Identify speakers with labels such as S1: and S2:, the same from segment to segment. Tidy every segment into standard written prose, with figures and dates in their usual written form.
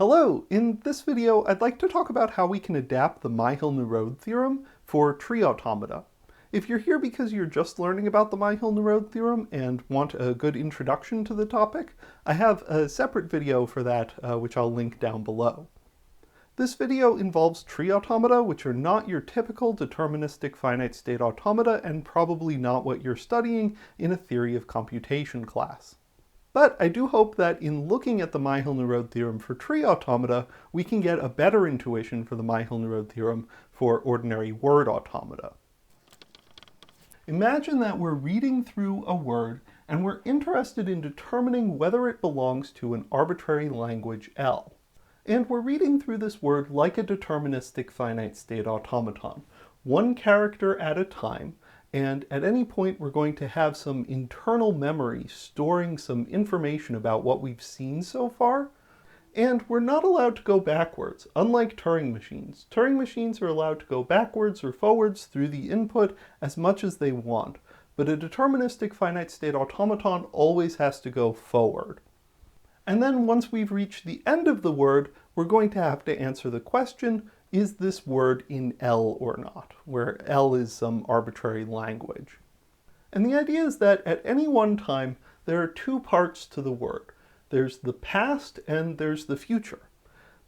S1: Hello! In this video, I'd like to talk about how we can adapt the Myhill-Nerode theorem for tree automata. If you're here because you're just learning about the Myhill-Nerode theorem and want a good introduction to the topic, I have a separate video for that, which I'll link down below. This video involves tree automata, which are not your typical deterministic finite state automata and probably not what you're studying in a theory of computation class. But I do hope that in looking at the Myhill-Nerode theorem for tree automata, we can get a better intuition for the Myhill-Nerode theorem for ordinary word automata. Imagine that we're reading through a word and we're interested in determining whether it belongs to an arbitrary language L. And we're reading through this word like a deterministic finite state automaton, one character at a time, and at any point we're going to have some internal memory storing some information about what we've seen so far. And we're not allowed to go backwards, unlike Turing machines. Turing machines are allowed to go backwards or forwards through the input as much as they want, but a deterministic finite state automaton always has to go forward. And then once we've reached the end of the word, we're going to have to answer the question, is this word in L or not, where L is some arbitrary language. And the idea is that at any one time, there are two parts to the word. There's the past and there's the future.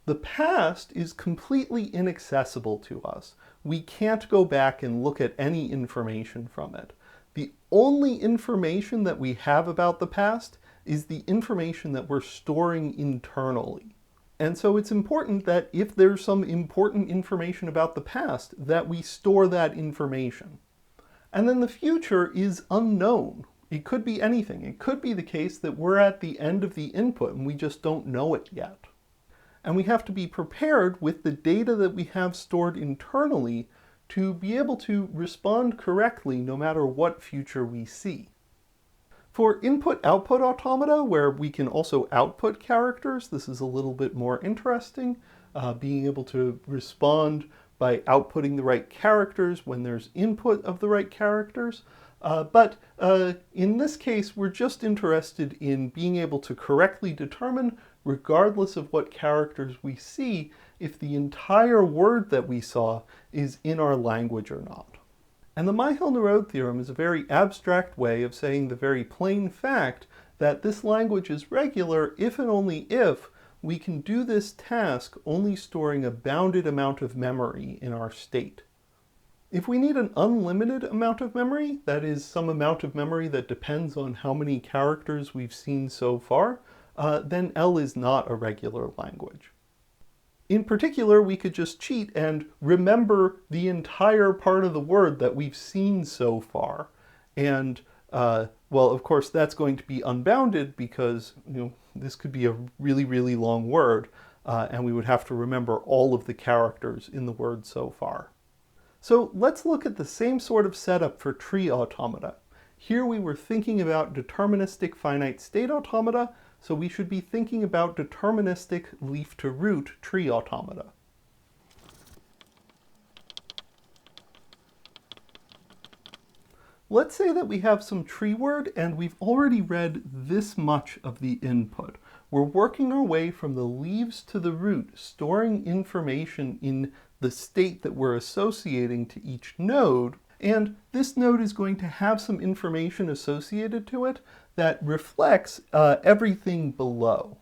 S1: The past is completely inaccessible to us. We can't go back and look at any information from it. The only information that we have about the past is the information that we're storing internally. And so it's important that if there's some important information about the past, that we store that information. And then the future is unknown. It could be anything. It could be the case that we're at the end of the input and we just don't know it yet. And we have to be prepared with the data that we have stored internally to be able to respond correctly no matter what future we see. For input-output automata, where we can also output characters, this is a little bit more interesting, being able to respond by outputting the right characters when there's input of the right characters. But in this case, we're just interested in being able to correctly determine, regardless of what characters we see, if the entire word that we saw is in our language or not. And the Myhill-Nerode theorem is a very abstract way of saying the very plain fact that this language is regular if and only if we can do this task only storing a bounded amount of memory in our state. If we need an unlimited amount of memory, that is some amount of memory that depends on how many characters we've seen so far, then L is not a regular language. In particular, we could just cheat and remember the entire part of the word that we've seen so far. And, well, of course, that's going to be unbounded because, this could be a really, really long word, and we would have to remember all of the characters in the word so far. So let's look at the same sort of setup for tree automata. Here we were thinking about deterministic finite state automata, so we should be thinking about deterministic leaf-to-root tree automata. Let's say that we have some tree word and we've already read this much of the input. We're working our way from the leaves to the root, storing information in the state that we're associating to each node, and this node is going to have some information associated to it that reflects everything below.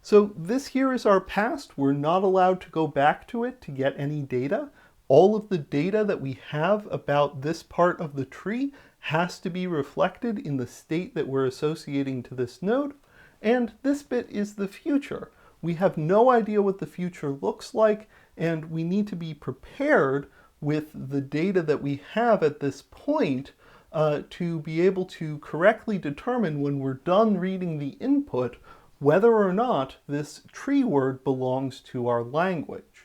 S1: So this here is our past. We're not allowed to go back to it to get any data. All of the data that we have about this part of the tree has to be reflected in the state that we're associating to this node. And this bit is the future. We have no idea what the future looks like, and we need to be prepared with the data that we have at this point to be able to correctly determine when we're done reading the input whether or not this tree word belongs to our language.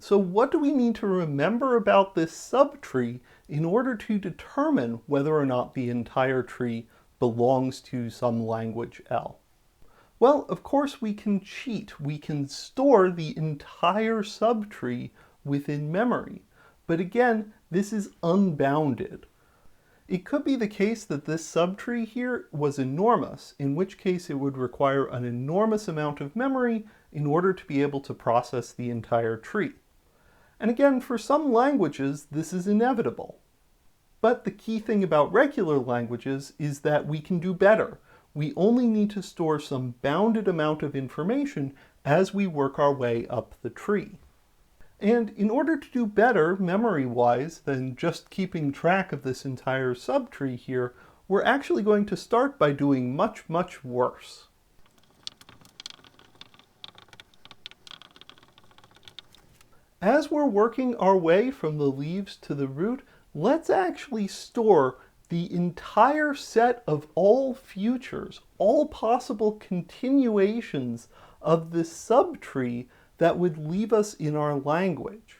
S1: So what do we need to remember about this subtree in order to determine whether or not the entire tree belongs to some language L? Well, of course we can cheat. We can store the entire subtree within memory. But again, this is unbounded. It could be the case that this subtree here was enormous, in which case it would require an enormous amount of memory, in order to be able to process the entire tree. And again, for some languages, this is inevitable. But the key thing about regular languages is that we can do better. We only need to store some bounded amount of information as we work our way up the tree. And in order to do better memory-wise than just keeping track of this entire subtree here, we're actually going to start by doing much, much worse. As we're working our way from the leaves to the root, let's actually store the entire set of all futures, all possible continuations of this subtree that would leave us in our language.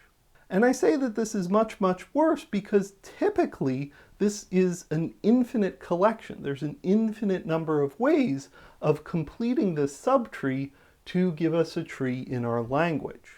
S1: And I say that this is much, much worse because typically this is an infinite collection. There's an infinite number of ways of completing this subtree to give us a tree in our language.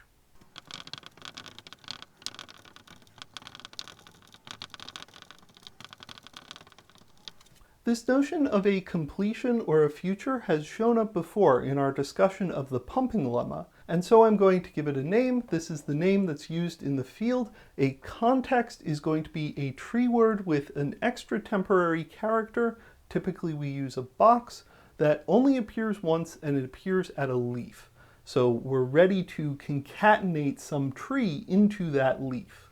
S1: This notion of a completion or a future has shown up before in our discussion of the pumping lemma, and so I'm going to give it a name. This is the name that's used in the field. A context is going to be a tree word with an extra temporary character. Typically we use a box that only appears once and it appears at a leaf. So we're ready to concatenate some tree into that leaf.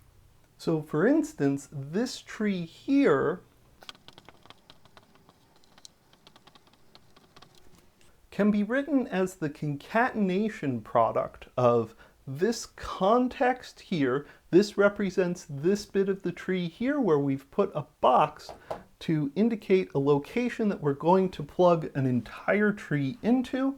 S1: So for instance, this tree here can be written as the concatenation product of this context here. This represents this bit of the tree here where we've put a box to indicate a location that we're going to plug an entire tree into.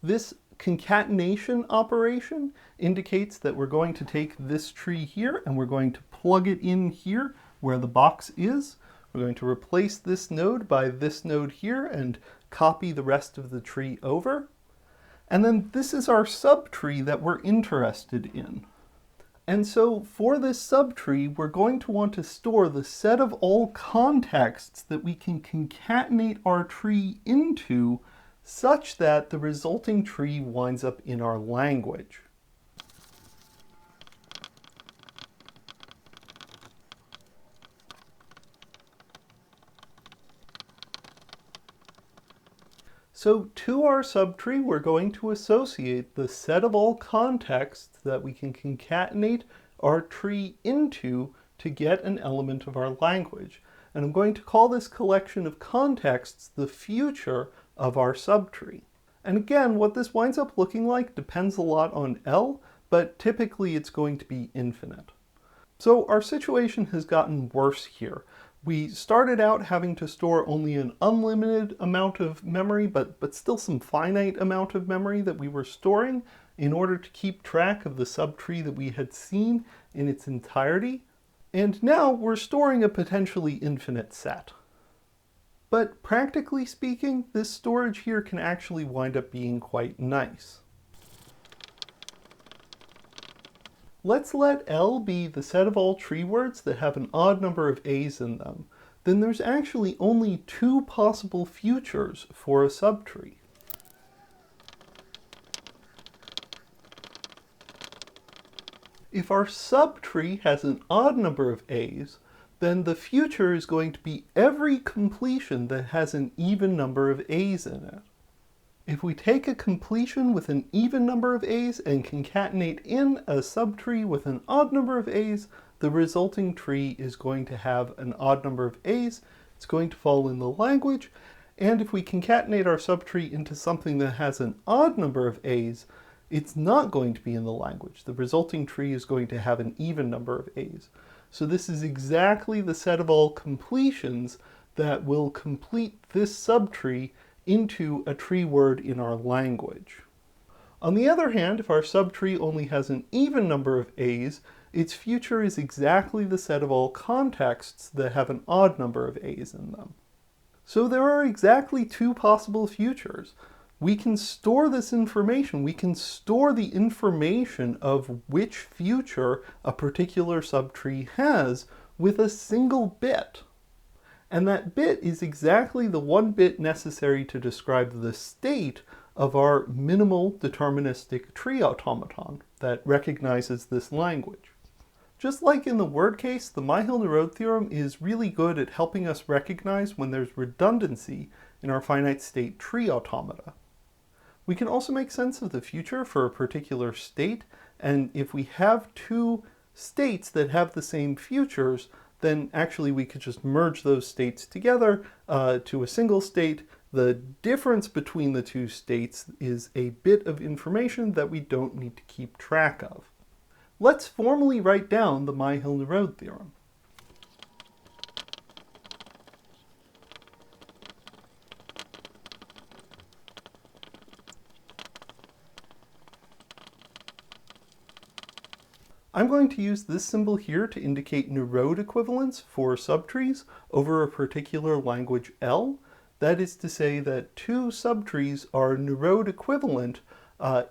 S1: This concatenation operation indicates that we're going to take this tree here and we're going to plug it in here where the box is. We're going to replace this node by this node here and copy the rest of the tree over. And then this is our subtree that we're interested in. And so for this subtree, we're going to want to store the set of all contexts that we can concatenate our tree into such that the resulting tree winds up in our language. So to our subtree, we're going to associate the set of all contexts that we can concatenate our tree into to get an element of our language. And I'm going to call this collection of contexts the future of our subtree. And again, what this winds up looking like depends a lot on L, but typically it's going to be infinite. So our situation has gotten worse here. We started out having to store only an unlimited amount of memory, but still some finite amount of memory that we were storing in order to keep track of the subtree that we had seen in its entirety. And now we're storing a potentially infinite set. But practically speaking, this storage here can actually wind up being quite nice. Let's let L be the set of all tree words that have an odd number of A's in them. Then there's actually only two possible futures for a subtree. If our subtree has an odd number of A's, then the future is going to be every completion that has an even number of A's in it. If we take a completion with an even number of A's and concatenate in a subtree with an odd number of A's, the resulting tree is going to have an odd number of A's. It's going to fall in the language. And if we concatenate our subtree into something that has an odd number of A's, it's not going to be in the language. The resulting tree is going to have an even number of A's. So this is exactly the set of all completions that will complete this subtree into a tree word in our language. On the other hand, if our subtree only has an even number of A's, its future is exactly the set of all contexts that have an odd number of A's in them. So there are exactly two possible futures. We can store this information. We can store the information of which future a particular subtree has with a single bit. And that bit is exactly the one bit necessary to describe the state of our minimal deterministic tree automaton that recognizes this language. Just like in the word case, the Myhill-Nerode theorem is really good at helping us recognize when there's redundancy in our finite state tree automata. We can also make sense of the future for a particular state, and if we have two states that have the same futures, then actually we could just merge those states together to a single state. The difference between the two states is a bit of information that we don't need to keep track of. Let's formally write down the Myhill-Nerode theorem. I'm going to use this symbol here to indicate Nerode equivalence for subtrees over a particular language L. That is to say that two subtrees are Nerode equivalent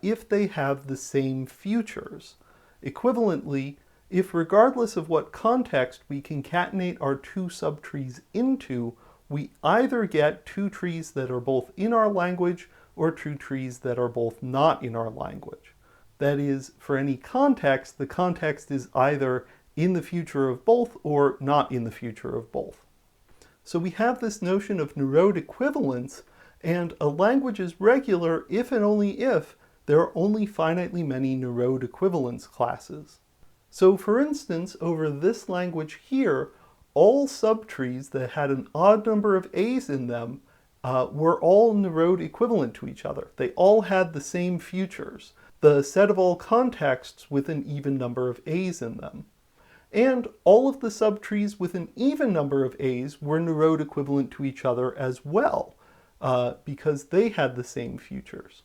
S1: if they have the same futures. Equivalently, if regardless of what context we concatenate our two subtrees into, we either get two trees that are both in our language or two trees that are both not in our language. That is, for any context, the context is either in the future of both or not in the future of both. So we have this notion of Nerode equivalence, and a language is regular if and only if there are only finitely many Nerode equivalence classes. So for instance, over this language here, all subtrees that had an odd number of A's in them were all Nerode equivalent to each other. They all had the same futures, the set of all contexts with an even number of A's in them. And all of the subtrees with an even number of A's were Nerode equivalent to each other as well, because they had the same futures.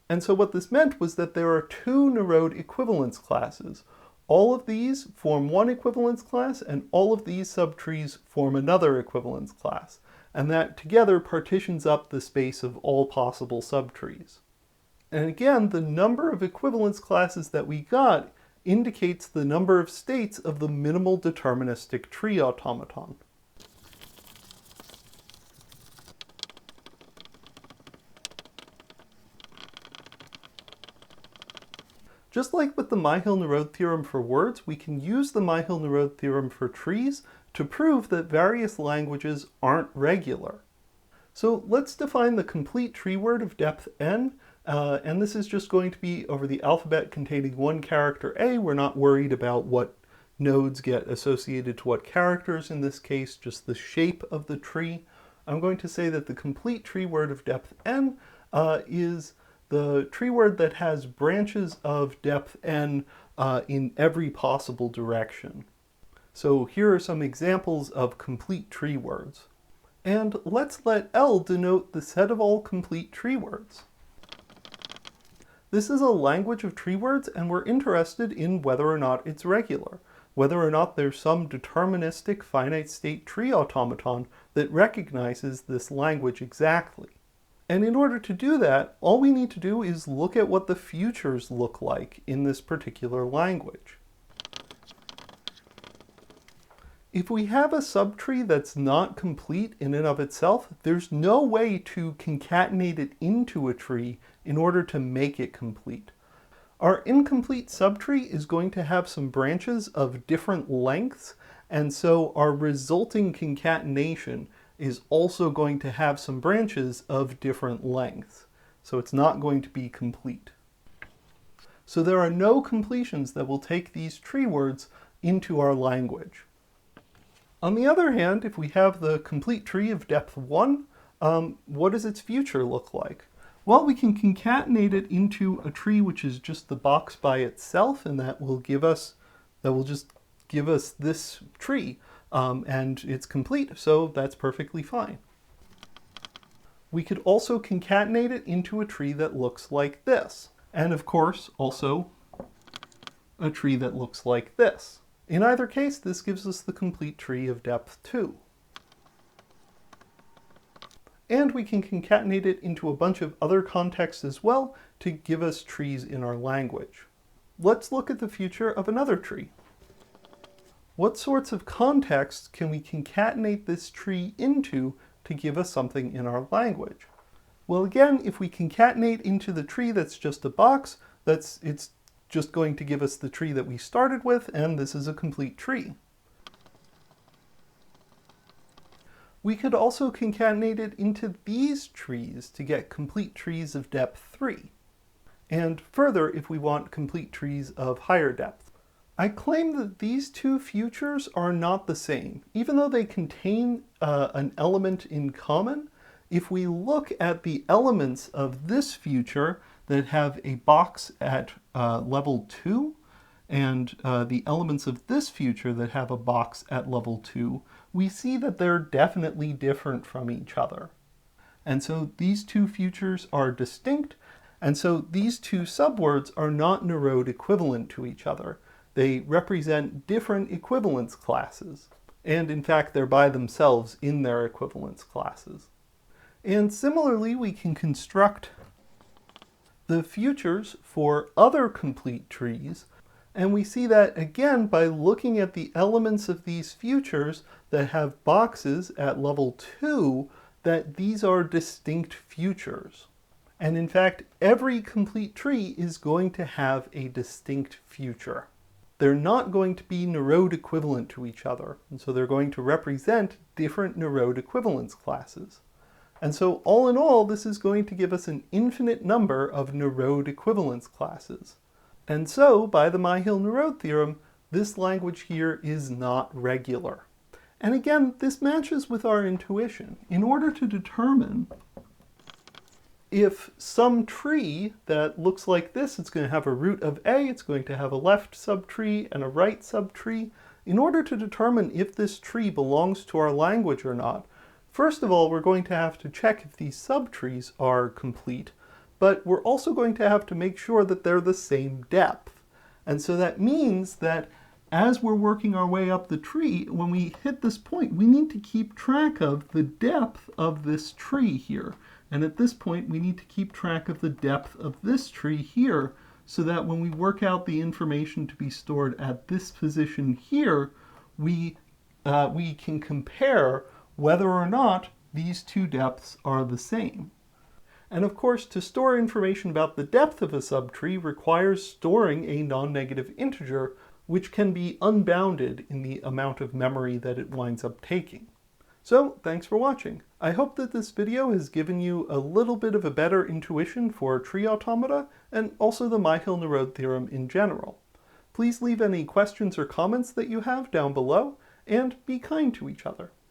S1: And so what this meant was that there are two Nerode equivalence classes. All of these form one equivalence class, and all of these subtrees form another equivalence class. And that together partitions up the space of all possible subtrees. And again, the number of equivalence classes that we got indicates the number of states of the minimal deterministic tree automaton. Just like with the Myhill-Nerode theorem for words, we can use the Myhill-Nerode theorem for trees to prove that various languages aren't regular. So let's define the complete tree word of depth n, and this is just going to be over the alphabet containing one character A. We're not worried about what nodes get associated to what characters in this case, just the shape of the tree. I'm going to say that the complete tree word of depth n is the tree word that has branches of depth n in every possible direction. So here are some examples of complete tree words. And let's let L denote the set of all complete tree words. This is a language of tree words, and we're interested in whether or not it's regular, whether or not there's some deterministic finite state tree automaton that recognizes this language exactly. And in order to do that, all we need to do is look at what the futures look like in this particular language. If we have a subtree that's not complete in and of itself, there's no way to concatenate it into a tree in order to make it complete. Our incomplete subtree is going to have some branches of different lengths, and so our resulting concatenation is also going to have some branches of different lengths. So it's not going to be complete. So there are no completions that will take these tree words into our language. On the other hand, if we have the complete tree of depth 1, what does its future look like? Well, we can concatenate it into a tree which is just the box by itself, and that will just give us this tree. And it's complete, so that's perfectly fine. We could also concatenate it into a tree that looks like this. And of course, also a tree that looks like this. In either case, this gives us the complete tree of depth 2. And we can concatenate it into a bunch of other contexts as well to give us trees in our language. Let's look at the future of another tree. What sorts of contexts can we concatenate this tree into to give us something in our language? Well, again, if we concatenate into the tree that's just a box, it's just going to give us the tree that we started with, and this is a complete tree. We could also concatenate it into these trees to get complete trees of depth 3. And further, if we want complete trees of higher depth. I claim that these two futures are not the same. Even though they contain an element in common, if we look at the elements of this future that have a box at level 2, and the elements of this future that have a box at level 2, we see that they're definitely different from each other. And so these two futures are distinct, and so these two subwords are not Nerode equivalent to each other. They represent different equivalence classes, and in fact they're by themselves in their equivalence classes. And similarly, we can construct the futures for other complete trees, and we see that again by looking at the elements of these futures that have boxes at level 2, that these are distinct futures. And in fact, every complete tree is going to have a distinct future. They're not going to be Nerode equivalent to each other, and so they're going to represent different Nerode equivalence classes. And so all in all, this is going to give us an infinite number of Nerode equivalence classes. And so, by the Myhill-Nerode theorem, this language here is not regular. And again, this matches with our intuition. In order to determine if some tree that looks like this, it's going to have a root of A, it's going to have a left subtree and a right subtree. In order to determine if this tree belongs to our language or not, first of all, we're going to have to check if these subtrees are complete, but we're also going to have to make sure that they're the same depth. And so that means that as we're working our way up the tree, when we hit this point, we need to keep track of the depth of this tree here. And at this point, we need to keep track of the depth of this tree here, so that when we work out the information to be stored at this position here, we can compare whether or not these two depths are the same. And of course, to store information about the depth of a subtree requires storing a non-negative integer, which can be unbounded in the amount of memory that it winds up taking. So, thanks for watching. I hope that this video has given you a little bit of a better intuition for tree automata, and also the Myhill-Nerode theorem in general. Please leave any questions or comments that you have down below, and be kind to each other.